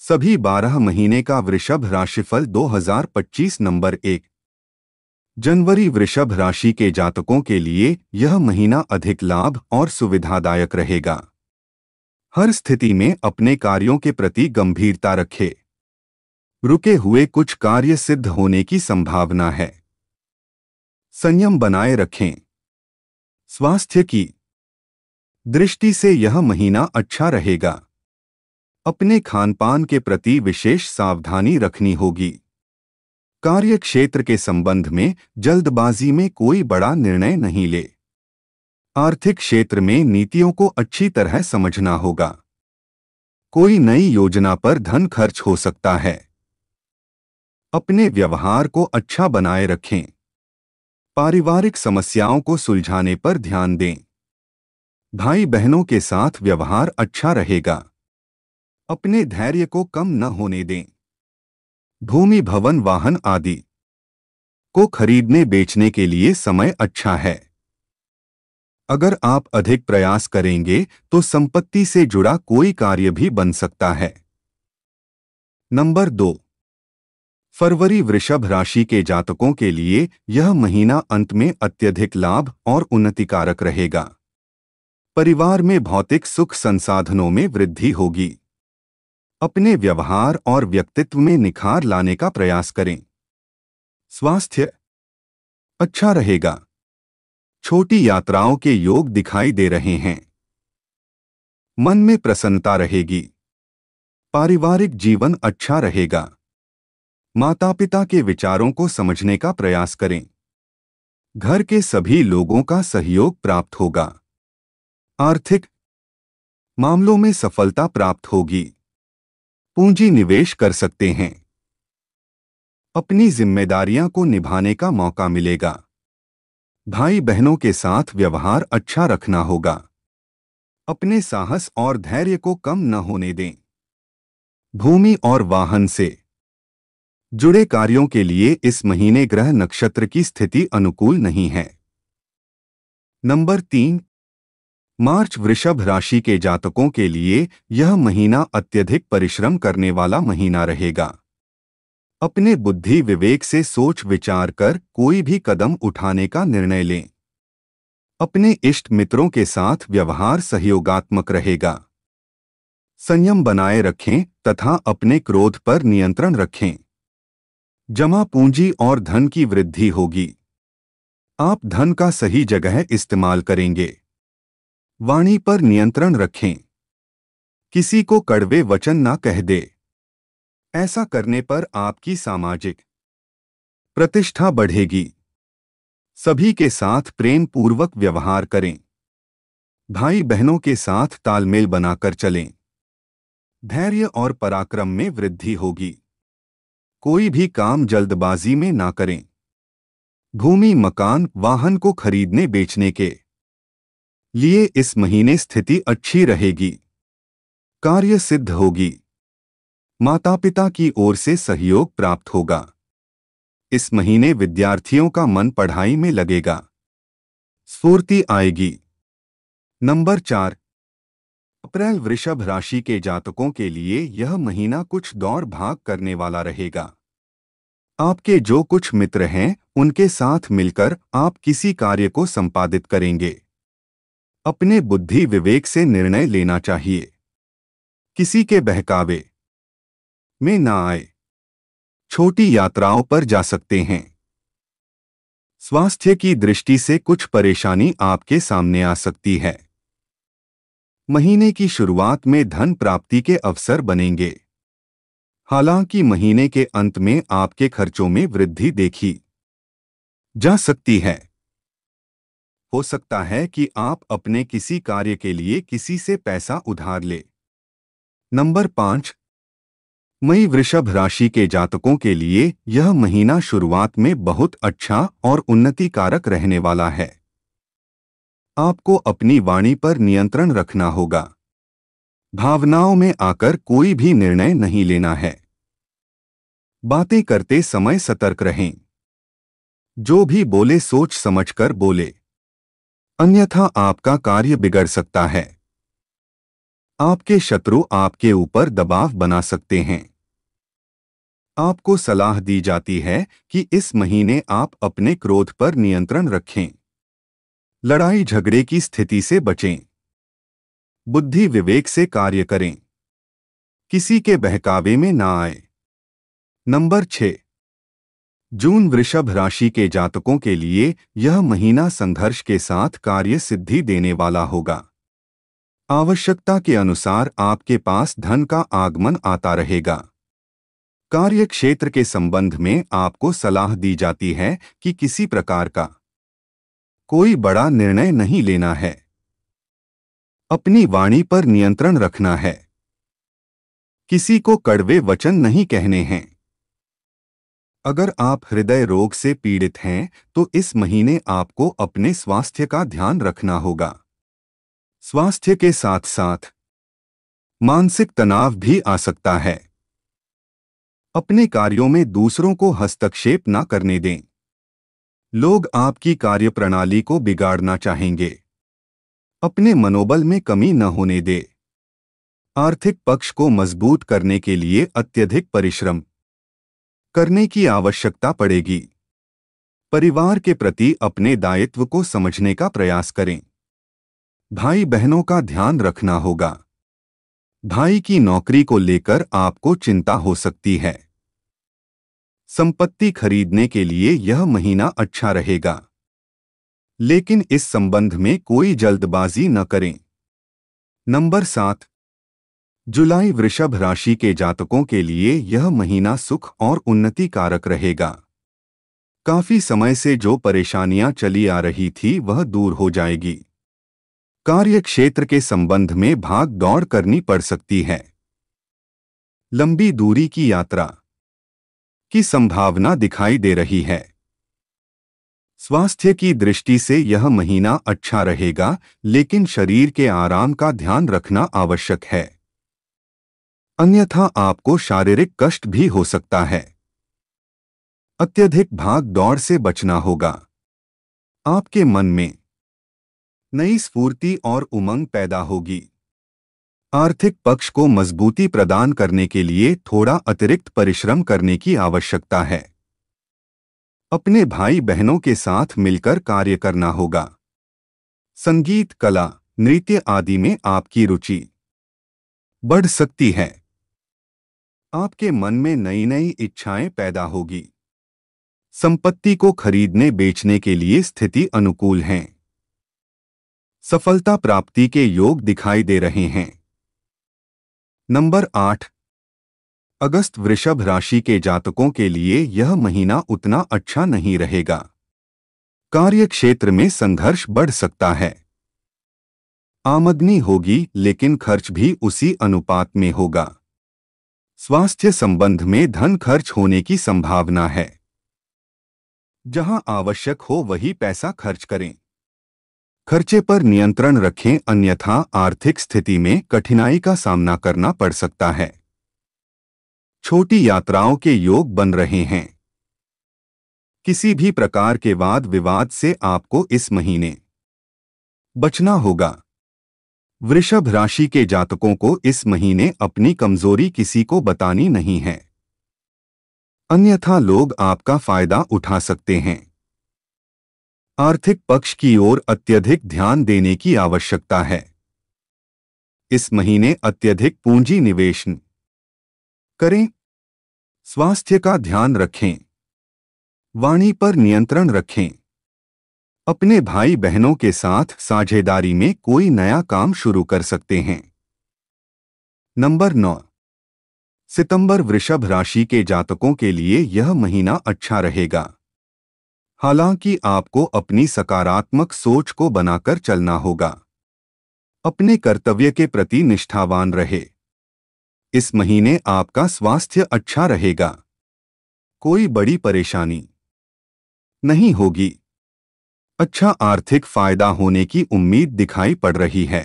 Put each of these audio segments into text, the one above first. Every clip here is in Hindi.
सभी 12 महीने का वृषभ राशिफल 2025 नंबर 1 जनवरी। वृषभ राशि के जातकों के लिए यह महीना अधिक लाभ और सुविधादायक रहेगा। हर स्थिति में अपने कार्यों के प्रति गंभीरता रखें। रुके हुए कुछ कार्य सिद्ध होने की संभावना है। संयम बनाए रखें। स्वास्थ्य की दृष्टि से यह महीना अच्छा रहेगा। अपने खानपान के प्रति विशेष सावधानी रखनी होगी। कार्य क्षेत्र के संबंध में जल्दबाजी में कोई बड़ा निर्णय नहीं ले। आर्थिक क्षेत्र में नीतियों को अच्छी तरह समझना होगा। कोई नई योजना पर धन खर्च हो सकता है। अपने व्यवहार को अच्छा बनाए रखें। पारिवारिक समस्याओं को सुलझाने पर ध्यान दें। भाई बहनों के साथ व्यवहार अच्छा रहेगा। अपने धैर्य को कम न होने दें। भूमि भवन वाहन आदि को खरीदने बेचने के लिए समय अच्छा है। अगर आप अधिक प्रयास करेंगे तो संपत्ति से जुड़ा कोई कार्य भी बन सकता है। नंबर 2 फरवरी। वृषभ राशि के जातकों के लिए यह महीना अंत में अत्यधिक लाभ और उन्नतिकारक रहेगा। परिवार में भौतिक सुख संसाधनों में वृद्धि होगी। अपने व्यवहार और व्यक्तित्व में निखार लाने का प्रयास करें। स्वास्थ्य अच्छा रहेगा। छोटी यात्राओं के योग दिखाई दे रहे हैं। मन में प्रसन्नता रहेगी। पारिवारिक जीवन अच्छा रहेगा। माता पिता के विचारों को समझने का प्रयास करें। घर के सभी लोगों का सहयोग प्राप्त होगा। आर्थिक मामलों में सफलता प्राप्त होगी। पूंजी निवेश कर सकते हैं। अपनी जिम्मेदारियां को निभाने का मौका मिलेगा। भाई बहनों के साथ व्यवहार अच्छा रखना होगा। अपने साहस और धैर्य को कम न होने दें। भूमि और वाहन से जुड़े कार्यों के लिए इस महीने ग्रह नक्षत्र की स्थिति अनुकूल नहीं है। नंबर 3 मार्च। वृषभ राशि के जातकों के लिए यह महीना अत्यधिक परिश्रम करने वाला महीना रहेगा। अपने बुद्धि विवेक से सोच विचार कर कोई भी कदम उठाने का निर्णय लें। अपने इष्ट मित्रों के साथ व्यवहार सहयोगात्मक रहेगा। संयम बनाए रखें तथा अपने क्रोध पर नियंत्रण रखें। जमा पूंजी और धन की वृद्धि होगी। आप धन का सही जगह इस्तेमाल करेंगे। वाणी पर नियंत्रण रखें। किसी को कड़वे वचन ना कह दे। ऐसा करने पर आपकी सामाजिक प्रतिष्ठा बढ़ेगी। सभी के साथ प्रेम पूर्वक व्यवहार करें। भाई बहनों के साथ तालमेल बनाकर चलें। धैर्य और पराक्रम में वृद्धि होगी। कोई भी काम जल्दबाजी में ना करें। भूमि मकान वाहन को खरीदने बेचने के लिए इस महीने स्थिति अच्छी रहेगी। कार्य सिद्ध होगी। माता पिता की ओर से सहयोग प्राप्त होगा। इस महीने विद्यार्थियों का मन पढ़ाई में लगेगा। स्फूर्ति आएगी। नंबर 4 अप्रैल। वृषभ राशि के जातकों के लिए यह महीना कुछ दौड़ भाग करने वाला रहेगा। आपके जो कुछ मित्र हैं उनके साथ मिलकर आप किसी कार्य को संपादित करेंगे। अपने बुद्धि विवेक से निर्णय लेना चाहिए। किसी के बहकावे में ना आए। छोटी यात्राओं पर जा सकते हैं। स्वास्थ्य की दृष्टि से कुछ परेशानी आपके सामने आ सकती है। महीने की शुरुआत में धन प्राप्ति के अवसर बनेंगे। हालांकि महीने के अंत में आपके खर्चों में वृद्धि देखी जा सकती है। हो सकता है कि आप अपने किसी कार्य के लिए किसी से पैसा उधार ले। नंबर 5 मई। वृषभ राशि के जातकों के लिए यह महीना शुरुआत में बहुत अच्छा और उन्नतिकारक रहने वाला है। आपको अपनी वाणी पर नियंत्रण रखना होगा। भावनाओं में आकर कोई भी निर्णय नहीं लेना है। बातें करते समय सतर्क रहें। जो भी बोले सोच समझकर बोले, अन्यथा आपका कार्य बिगड़ सकता है। आपके शत्रु आपके ऊपर दबाव बना सकते हैं। आपको सलाह दी जाती है कि इस महीने आप अपने क्रोध पर नियंत्रण रखें। लड़ाई झगड़े की स्थिति से बचें। बुद्धि विवेक से कार्य करें। किसी के बहकावे में ना आए। नंबर 6। जून वृषभ राशि के जातकों के लिए यह महीना संघर्ष के साथ कार्य सिद्धि देने वाला होगा। आवश्यकता के अनुसार आपके पास धन का आगमन आता रहेगा। कार्य क्षेत्र के संबंध में आपको सलाह दी जाती है कि किसी प्रकार का कोई बड़ा निर्णय नहीं लेना है। अपनी वाणी पर नियंत्रण रखना है। किसी को कड़वे वचन नहीं कहने हैं। अगर आप हृदय रोग से पीड़ित हैं तो इस महीने आपको अपने स्वास्थ्य का ध्यान रखना होगा। स्वास्थ्य के साथ साथ मानसिक तनाव भी आ सकता है। अपने कार्यों में दूसरों को हस्तक्षेप न करने दें। लोग आपकी कार्यप्रणाली को बिगाड़ना चाहेंगे। अपने मनोबल में कमी न होने दें। आर्थिक पक्ष को मजबूत करने के लिए अत्यधिक परिश्रम करने की आवश्यकता पड़ेगी। परिवार के प्रति अपने दायित्व को समझने का प्रयास करें। भाई बहनों का ध्यान रखना होगा। भाई की नौकरी को लेकर आपको चिंता हो सकती है। संपत्ति खरीदने के लिए यह महीना अच्छा रहेगा, लेकिन इस संबंध में कोई जल्दबाजी न करें। नंबर 7। जुलाई वृषभ राशि के जातकों के लिए यह महीना सुख और उन्नति कारक रहेगा। काफी समय से जो परेशानियां चली आ रही थी वह दूर हो जाएगी। कार्य क्षेत्र के संबंध में भाग दौड़ करनी पड़ सकती है। लंबी दूरी की यात्रा की संभावना दिखाई दे रही है। स्वास्थ्य की दृष्टि से यह महीना अच्छा रहेगा, लेकिन शरीर के आराम का ध्यान रखना आवश्यक है, अन्यथा आपको शारीरिक कष्ट भी हो सकता है। अत्यधिक भाग दौड़ से बचना होगा। आपके मन में नई स्फूर्ति और उमंग पैदा होगी। आर्थिक पक्ष को मजबूती प्रदान करने के लिए थोड़ा अतिरिक्त परिश्रम करने की आवश्यकता है। अपने भाई बहनों के साथ मिलकर कार्य करना होगा। संगीत, कला, नृत्य आदि में आपकी रुचि बढ़ सकती है। आपके मन में नई नई इच्छाएं पैदा होगी। संपत्ति को खरीदने बेचने के लिए स्थिति अनुकूल है। सफलता प्राप्ति के योग दिखाई दे रहे हैं। नंबर 8। अगस्त वृषभ राशि के जातकों के लिए यह महीना उतना अच्छा नहीं रहेगा। कार्य क्षेत्र में संघर्ष बढ़ सकता है। आमदनी होगी, लेकिन खर्च भी उसी अनुपात में होगा। स्वास्थ्य संबंध में धन खर्च होने की संभावना है। जहां आवश्यक हो वही पैसा खर्च करें। खर्चे पर नियंत्रण रखें, अन्यथा आर्थिक स्थिति में कठिनाई का सामना करना पड़ सकता है। छोटी यात्राओं के योग बन रहे हैं। किसी भी प्रकार के वाद विवाद से आपको इस महीने बचना होगा। वृषभ राशि के जातकों को इस महीने अपनी कमजोरी किसी को बतानी नहीं है, अन्यथा लोग आपका फायदा उठा सकते हैं। आर्थिक पक्ष की ओर अत्यधिक ध्यान देने की आवश्यकता है। इस महीने अत्यधिक पूंजी निवेश करें। स्वास्थ्य का ध्यान रखें। वाणी पर नियंत्रण रखें। अपने भाई बहनों के साथ साझेदारी में कोई नया काम शुरू कर सकते हैं। नंबर 9। सितंबर वृषभ राशि के जातकों के लिए यह महीना अच्छा रहेगा। हालांकि आपको अपनी सकारात्मक सोच को बनाकर चलना होगा। अपने कर्तव्य के प्रति निष्ठावान रहे। इस महीने आपका स्वास्थ्य अच्छा रहेगा। कोई बड़ी परेशानी नहीं होगी। अच्छा आर्थिक फायदा होने की उम्मीद दिखाई पड़ रही है।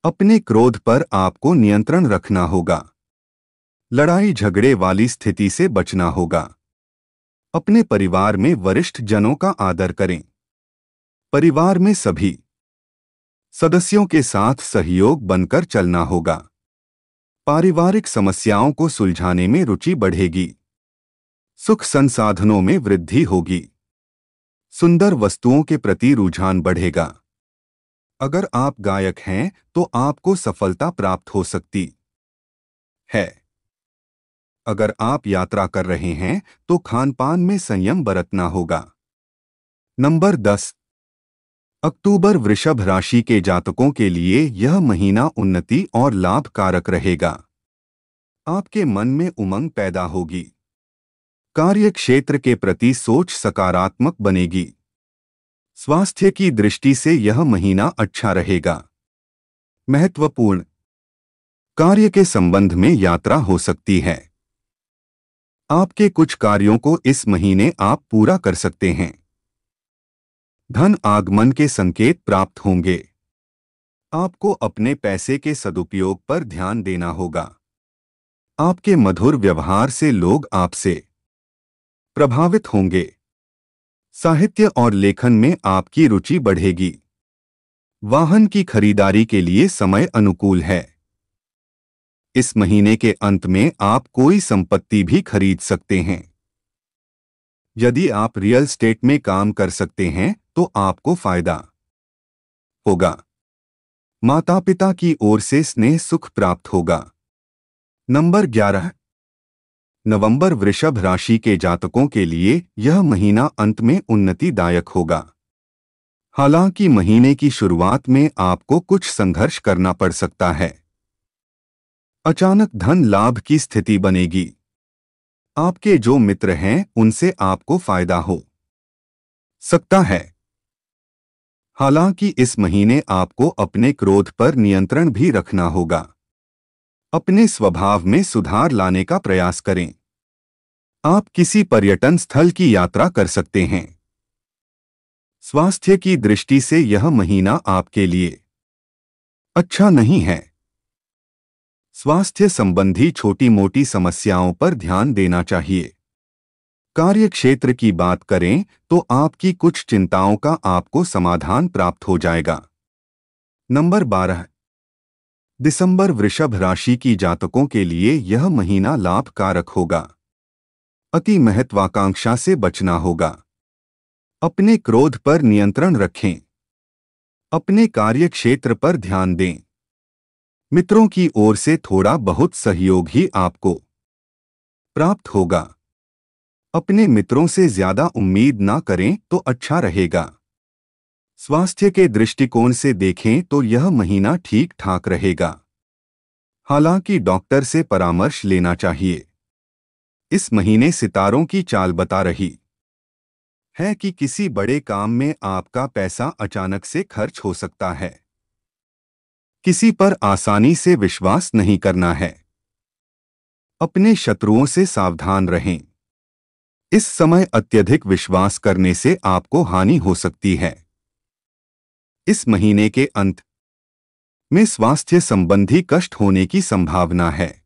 अपने क्रोध पर आपको नियंत्रण रखना होगा। लड़ाई झगड़े वाली स्थिति से बचना होगा। अपने परिवार में वरिष्ठ जनों का आदर करें। परिवार में सभी सदस्यों के साथ सहयोग बनकर चलना होगा। पारिवारिक समस्याओं को सुलझाने में रुचि बढ़ेगी। सुख संसाधनों में वृद्धि होगी। सुंदर वस्तुओं के प्रति रुझान बढ़ेगा। अगर आप गायक हैं तो आपको सफलता प्राप्त हो सकती है। अगर आप यात्रा कर रहे हैं तो खानपान में संयम बरतना होगा। नंबर 10। अक्टूबर वृषभ राशि के जातकों के लिए यह महीना उन्नति और लाभकारक रहेगा। आपके मन में उमंग पैदा होगी। कार्य क्षेत्र के प्रति सोच सकारात्मक बनेगी। स्वास्थ्य की दृष्टि से यह महीना अच्छा रहेगा। महत्वपूर्ण कार्य के संबंध में यात्रा हो सकती है। आपके कुछ कार्यों को इस महीने आप पूरा कर सकते हैं। धन आगमन के संकेत प्राप्त होंगे। आपको अपने पैसे के सदुपयोग पर ध्यान देना होगा। आपके मधुर व्यवहार से लोग आपसे प्रभावित होंगे। साहित्य और लेखन में आपकी रुचि बढ़ेगी। वाहन की खरीदारी के लिए समय अनुकूल है। इस महीने के अंत में आप कोई संपत्ति भी खरीद सकते हैं। यदि आप रियल एस्टेट में काम कर सकते हैं तो आपको फायदा होगा। माता पिता की ओर से स्नेह सुख प्राप्त होगा। नंबर 11। नवंबर वृषभ राशि के जातकों के लिए यह महीना अंत में उन्नतिदायक होगा। हालांकि महीने की शुरुआत में आपको कुछ संघर्ष करना पड़ सकता है। अचानक धन लाभ की स्थिति बनेगी। आपके जो मित्र हैं उनसे आपको फायदा हो सकता है। हालांकि इस महीने आपको अपने क्रोध पर नियंत्रण भी रखना होगा। अपने स्वभाव में सुधार लाने का प्रयास करें। आप किसी पर्यटन स्थल की यात्रा कर सकते हैं। स्वास्थ्य की दृष्टि से यह महीना आपके लिए अच्छा नहीं है। स्वास्थ्य संबंधी छोटी मोटी समस्याओं पर ध्यान देना चाहिए। कार्य क्षेत्र की बात करें तो आपकी कुछ चिंताओं का आपको समाधान प्राप्त हो जाएगा। नंबर 12। दिसंबर वृषभ राशि की जातकों के लिए यह महीना लाभकारक होगा। अति महत्वाकांक्षा से बचना होगा। अपने क्रोध पर नियंत्रण रखें। अपने कार्य क्षेत्र पर ध्यान दें। मित्रों की ओर से थोड़ा बहुत सहयोग ही आपको प्राप्त होगा। अपने मित्रों से ज्यादा उम्मीद ना करें तो अच्छा रहेगा। स्वास्थ्य के दृष्टिकोण से देखें तो यह महीना ठीक ठाक रहेगा। हालांकि डॉक्टर से परामर्श लेना चाहिए। इस महीने सितारों की चाल बता रही है कि किसी बड़े काम में आपका पैसा अचानक से खर्च हो सकता है। किसी पर आसानी से विश्वास नहीं करना है। अपने शत्रुओं से सावधान रहें। इस समय अत्यधिक विश्वास करने से आपको हानि हो सकती है। इस महीने के अंत में स्वास्थ्य संबंधी कष्ट होने की संभावना है।